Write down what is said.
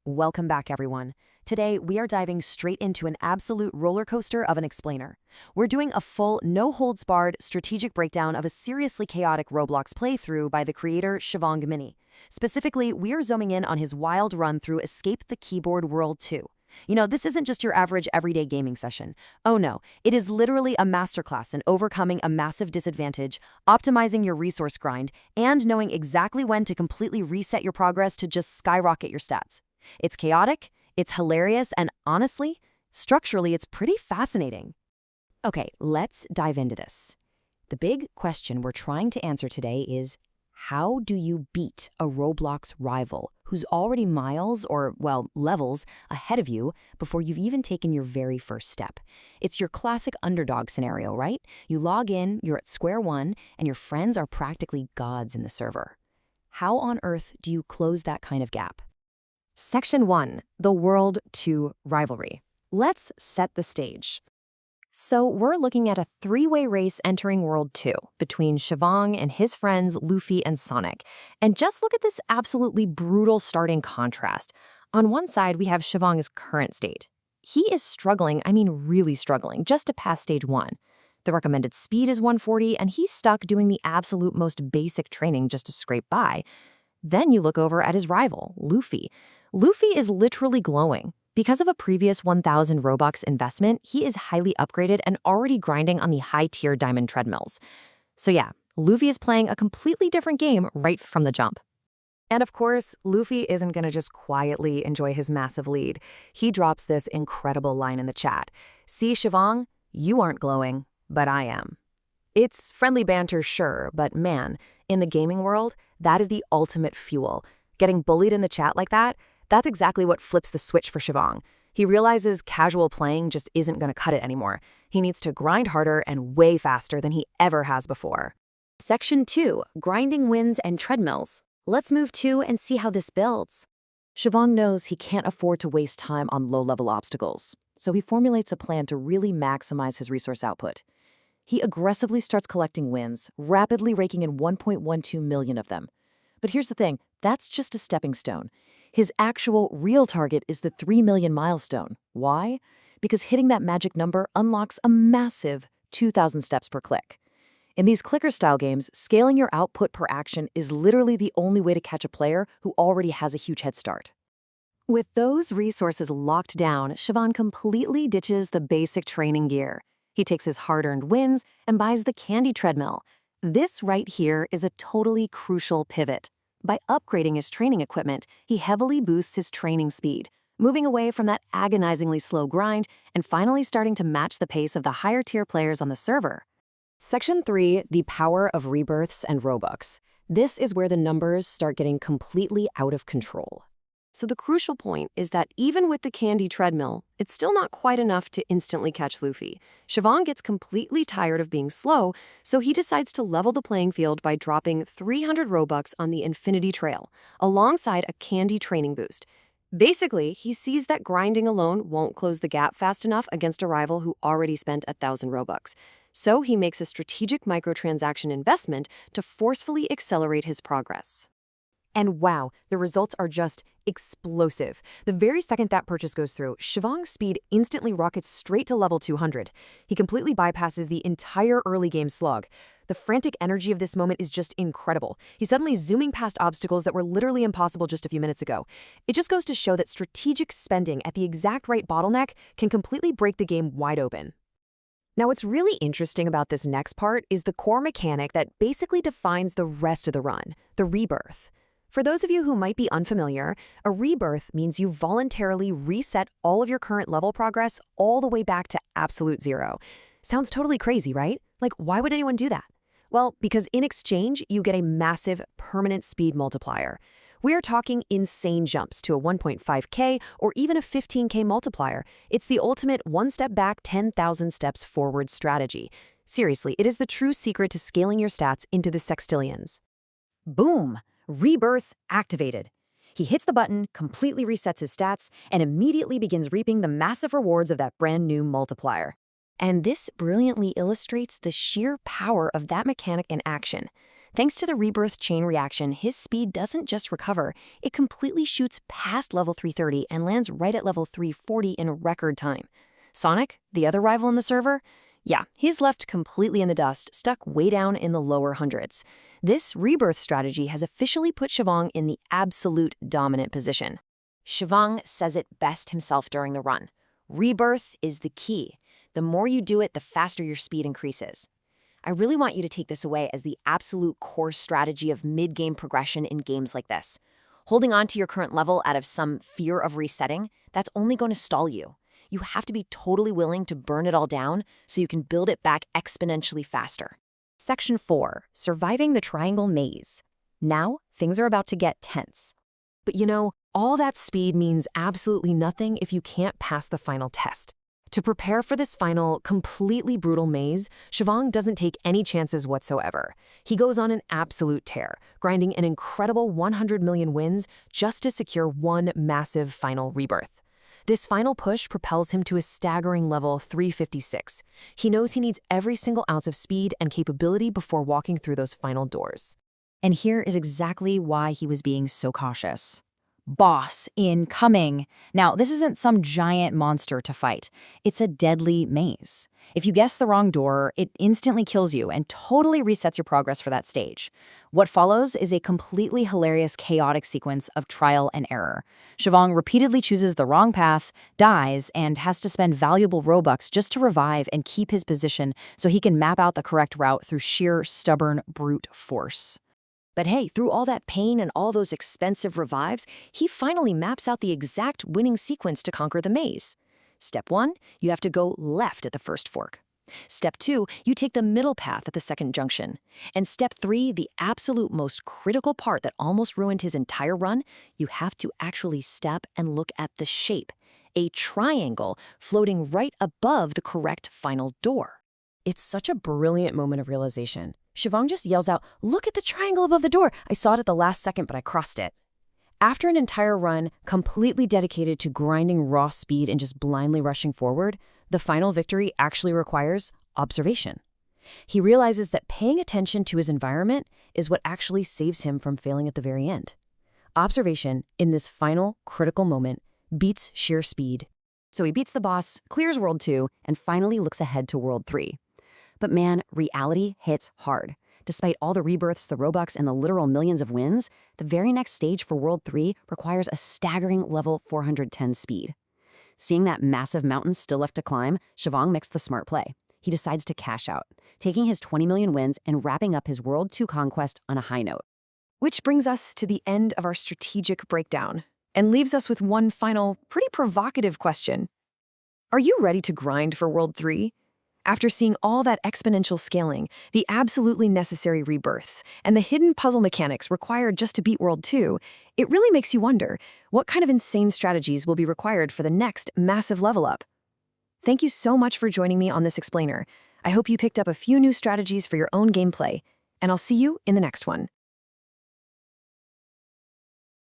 Welcome back, everyone. Today, we are diving straight into an absolute roller coaster of an explainer. We're doing a full, no-holds-barred strategic breakdown of a seriously chaotic Roblox playthrough by the creator Shivang Mini. Specifically, we are zooming in on his wild run through Escape the Keyboard World 2. This isn't just your average everyday gaming session. Oh no, it is literally a masterclass in overcoming a massive disadvantage, optimizing your resource grind, and knowing exactly when to completely reset your progress to just skyrocket your stats. It's chaotic, it's hilarious, and honestly, structurally, it's pretty fascinating. Okay, let's dive into this. The big question we're trying to answer today is, how do you beat a Roblox rival who's already miles or, well, levels ahead of you before you've even taken your very first step? It's your classic underdog scenario, right? You log in, you're at square one, and your friends are practically gods in the server. How on earth do you close that kind of gap? Section 1, the World 2 rivalry. Let's set the stage. So we're looking at a three-way race entering World 2 between Shivang and his friends Luffy and Sonic. And just look at this absolutely brutal starting contrast. On one side, we have Shivang's current state. He is struggling, really struggling, just to pass stage 1. The recommended speed is 140, and he's stuck doing the absolute most basic training just to scrape by. Then you look over at his rival, Luffy. Luffy is literally glowing. Because of a previous 1,000 Robux investment, he is highly upgraded and already grinding on the high-tier diamond treadmills. So yeah, Luffy is playing a completely different game right from the jump. And of course, Luffy isn't going to just quietly enjoy his massive lead. He drops this incredible line in the chat. "See, Shivang, you aren't glowing, but I am." It's friendly banter, sure, but man, in the gaming world, that is the ultimate fuel. Getting bullied in the chat like that, that's exactly what flips the switch for Shivang. He realizes casual playing just isn't going to cut it anymore. He needs to grind harder and way faster than he ever has before. Section 2, grinding wins and treadmills. Let's move to and see how this builds. Shivang knows he can't afford to waste time on low-level obstacles, so he formulates a plan to really maximize his resource output. He aggressively starts collecting wins, rapidly raking in 1.12 million of them. But here's the thing, that's just a stepping stone. His actual real target is the 3 million milestone. Why? Because hitting that magic number unlocks a massive 2,000 steps per click. In these clicker-style games, scaling your output per action is literally the only way to catch a player who already has a huge head start. With those resources locked down, Shivang completely ditches the basic training gear. He takes his hard-earned wins and buys the candy treadmill. This right here is a totally crucial pivot. By upgrading his training equipment, he heavily boosts his training speed, moving away from that agonizingly slow grind and finally starting to match the pace of the higher-tier players on the server. Section 3, the power of rebirths and Robux. This is where the numbers start getting completely out of control. So the crucial point is that even with the candy treadmill, it's still not quite enough to instantly catch Luffy. Shivang gets completely tired of being slow, so he decides to level the playing field by dropping 300 Robux on the Infinity Trail, alongside a candy training boost. Basically, he sees that grinding alone won't close the gap fast enough against a rival who already spent 1,000 Robux. So he makes a strategic microtransaction investment to forcefully accelerate his progress. And wow, the results are just explosive. The very second that purchase goes through, Shivang's speed instantly rockets straight to level 200. He completely bypasses the entire early game slog. The frantic energy of this moment is just incredible. He's suddenly zooming past obstacles that were literally impossible just a few minutes ago. It just goes to show that strategic spending at the exact right bottleneck can completely break the game wide open. Now, what's really interesting about this next part is the core mechanic that basically defines the rest of the run, the rebirth. For those of you who might be unfamiliar, a rebirth means you voluntarily reset all of your current level progress all the way back to absolute zero. Sounds totally crazy, right? Like, why would anyone do that? Well, because in exchange, you get a massive permanent speed multiplier. We are talking insane jumps to a 1.5K or even a 15K multiplier. It's the ultimate one step back, 10,000 steps forward strategy. Seriously, it is the true secret to scaling your stats into the sextillions. Boom! Rebirth activated. He hits the button, completely resets his stats, and immediately begins reaping the massive rewards of that brand new multiplier. And this brilliantly illustrates the sheer power of that mechanic in action. Thanks to the rebirth chain reaction, his speed doesn't just recover, it completely shoots past level 330 and lands right at level 340 in record time. Sonic, the other rival in the server? Yeah, he's left completely in the dust, stuck way down in the lower hundreds. This rebirth strategy has officially put Shivang in the absolute dominant position. Shivang says it best himself during the run. Rebirth is the key. The more you do it, the faster your speed increases. I really want you to take this away as the absolute core strategy of mid-game progression in games like this. Holding on to your current level out of some fear of resetting, that's only going to stall you. You have to be totally willing to burn it all down so you can build it back exponentially faster. Section 4. Surviving the Triangle Maze. Now, things are about to get tense. But you know, all that speed means absolutely nothing if you can't pass the final test. To prepare for this final, completely brutal maze, Shivang doesn't take any chances whatsoever. He goes on an absolute tear, grinding an incredible 100 million wins just to secure one massive final rebirth. This final push propels him to a staggering level 356. He knows he needs every single ounce of speed and capability before walking through those final doors. And here is exactly why he was being so cautious. Boss incoming. Now, this isn't some giant monster to fight. It's a deadly maze. If you guess the wrong door, it instantly kills you and totally resets your progress for that stage. What follows is a completely hilarious, chaotic sequence of trial and error. Shivang repeatedly chooses the wrong path, dies, and has to spend valuable Robux just to revive and keep his position so he can map out the correct route through sheer, stubborn, brute force. But hey, through all that pain and all those expensive revives, he finally maps out the exact winning sequence to conquer the maze. Step 1, you have to go left at the first fork. Step 2, you take the middle path at the second junction. And Step 3, the absolute most critical part that almost ruined his entire run, you have to actually step and look at the shape, a triangle floating right above the correct final door. It's such a brilliant moment of realization. Shivang just yells out, "Look at the triangle above the door! I saw it at the last second, but I crossed it." After an entire run, completely dedicated to grinding raw speed and just blindly rushing forward, the final victory actually requires observation. He realizes that paying attention to his environment is what actually saves him from failing at the very end. Observation, in this final, critical moment, beats sheer speed. So he beats the boss, clears World 2, and finally looks ahead to World 3. But man, reality hits hard. Despite all the rebirths, the Robux, and the literal millions of wins, the very next stage for World 3 requires a staggering level 410 speed. Seeing that massive mountain still left to climb, Shivang makes the smart play. He decides to cash out, taking his 20 million wins and wrapping up his World 2 conquest on a high note. Which brings us to the end of our strategic breakdown, and leaves us with one final, pretty provocative question. Are you ready to grind for World 3? After seeing all that exponential scaling, the absolutely necessary rebirths, and the hidden puzzle mechanics required just to beat World 2, it really makes you wonder, what kind of insane strategies will be required for the next massive level up? Thank you so much for joining me on this explainer. I hope you picked up a few new strategies for your own gameplay, and I'll see you in the next one.